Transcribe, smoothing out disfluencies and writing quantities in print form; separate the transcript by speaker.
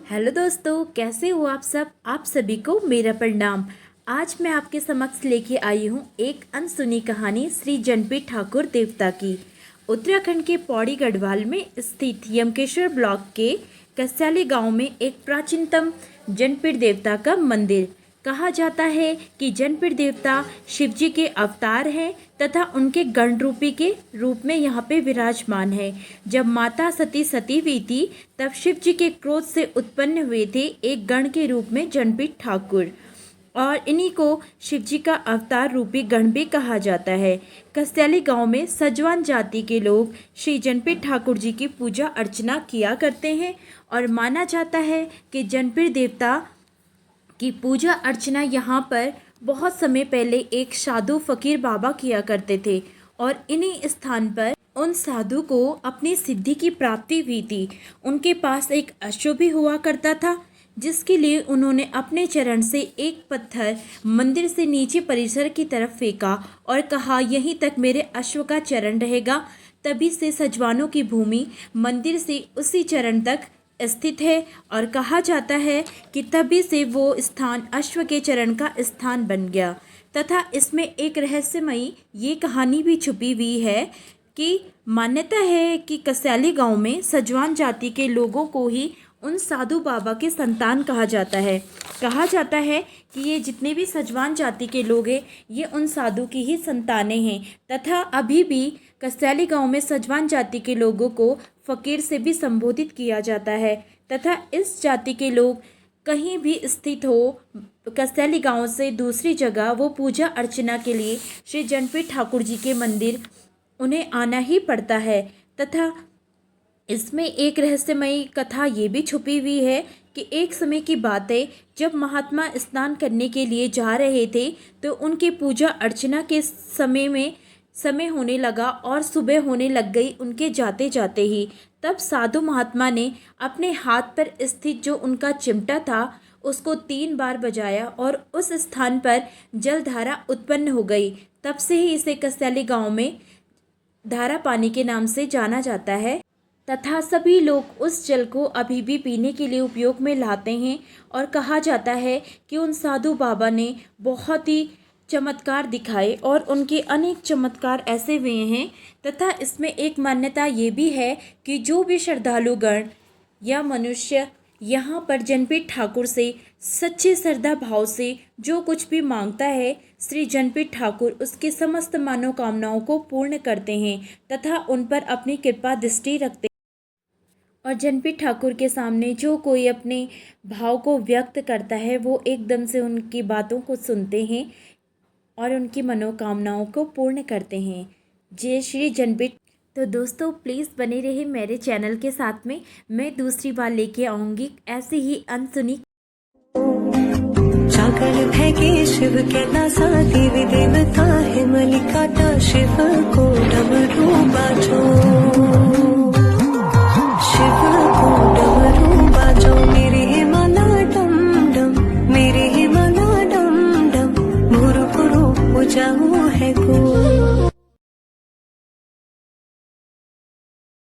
Speaker 1: Hello दोस्तों, कैसे हो आप सब। आप सभी को मेरा प्रणाम। आज मैं आपके समक्ष लेके आई हूँ एक अनसुनी कहानी श्री जनपीठ ठाकुर देवता की। उत्तराखंड के पौड़ी गढ़वाल में स्थित यमकेश्वर ब्लॉक के कस्याली गांव में एक प्राचीनतम जनपीठ देवता का मंदिर। कहा जाता है कि जनपीठ देवता शिव जी के अवतार हैं तथा उनके गण रूपी के रूप में यहाँ पे विराजमान है। जब माता सती हुई थी तब शिव जी के क्रोध से उत्पन्न हुए थे एक गण के रूप में जनपीठ ठाकुर, और इन्हीं को शिव जी का अवतार रूपी गण भी कहा जाता है। कस्याली गांव में सजवान जाति के लोग श्री जनपीठ ठाकुर जी की पूजा अर्चना किया करते हैं और माना जाता है कि जनपीठ देवता की पूजा अर्चना यहाँ पर बहुत समय पहले एक साधु फकीर बाबा किया करते थे और इन्हीं स्थान पर उन साधु को अपनी सिद्धि की प्राप्ति हुई थी। उनके पास एक अश्व भी हुआ करता था जिसके लिए उन्होंने अपने चरण से एक पत्थर मंदिर से नीचे परिसर की तरफ फेंका और कहा, यहीं तक मेरे अश्व का चरण रहेगा। तभी से सजवानों की भूमि मंदिर से उसी चरण तक स्थित है और कहा जाता है कि तभी से वो स्थान अश्व के चरण का स्थान बन गया। तथा इसमें एक रहस्यमयी ये कहानी भी छुपी हुई है कि मान्यता है कि कस्याली गांव में सजवान जाति के लोगों को ही उन साधु बाबा के संतान कहा जाता है। कहा जाता है कि ये जितने भी सजवान जाति के लोग हैं ये उन साधु की ही संतानें हैं। तथा अभी भी कस्याली गांव में सजवान जाति के लोगों को फकीर से भी संबोधित किया जाता है। तथा इस जाति के लोग कहीं भी स्थित हो कस्याली गांव से दूसरी जगह वो पूजा अर्चना के लिए श्री जनपीठ ठाकुर जी के मंदिर उन्हें आना ही पड़ता है। तथा इसमें एक रहस्यमयी कथा ये भी छुपी हुई है कि एक समय की बात है जब महात्मा स्नान करने के लिए जा रहे थे तो उनकी पूजा अर्चना के समय होने लगा और सुबह होने लग गई उनके जाते जाते ही। तब साधु महात्मा ने अपने हाथ पर स्थित जो उनका चिमटा था उसको 3 बार बजाया और उस स्थान पर जलधारा उत्पन्न हो गई। तब से ही इसे कस्याली गांव में धारा पानी के नाम से जाना जाता है तथा सभी लोग उस जल को अभी भी पीने के लिए उपयोग में लाते हैं। और कहा जाता है कि उन साधु बाबा ने बहुत ही चमत्कार दिखाए और उनके अनेक चमत्कार ऐसे हुए हैं। तथा इसमें एक मान्यता ये भी है कि जो भी श्रद्धालुगण या मनुष्य यहाँ पर जनपीठ ठाकुर से सच्चे श्रद्धा भाव से जो कुछ भी मांगता है श्री जनपीठ ठाकुर उसकी समस्त मनोकामनाओं को पूर्ण करते हैं तथा उन पर अपनी कृपा दृष्टि रखते हैं। और जनपीठ ठाकुर के सामने जो कोई अपने भाव को व्यक्त करता है वो एकदम से उनकी बातों को सुनते हैं और उनकी मनोकामनाओं को पूर्ण करते हैं। जय श्री जनपीठ। तो दोस्तों प्लीज़ बने रहे मेरे चैनल के साथ में। मैं दूसरी बार लेके आऊँगी ऐसी ही अनसुनी।
Speaker 2: जागर फेंके शिव के दासा देवी देवता है मलिकाता शिव को डमरू बाजो शिव को डमरू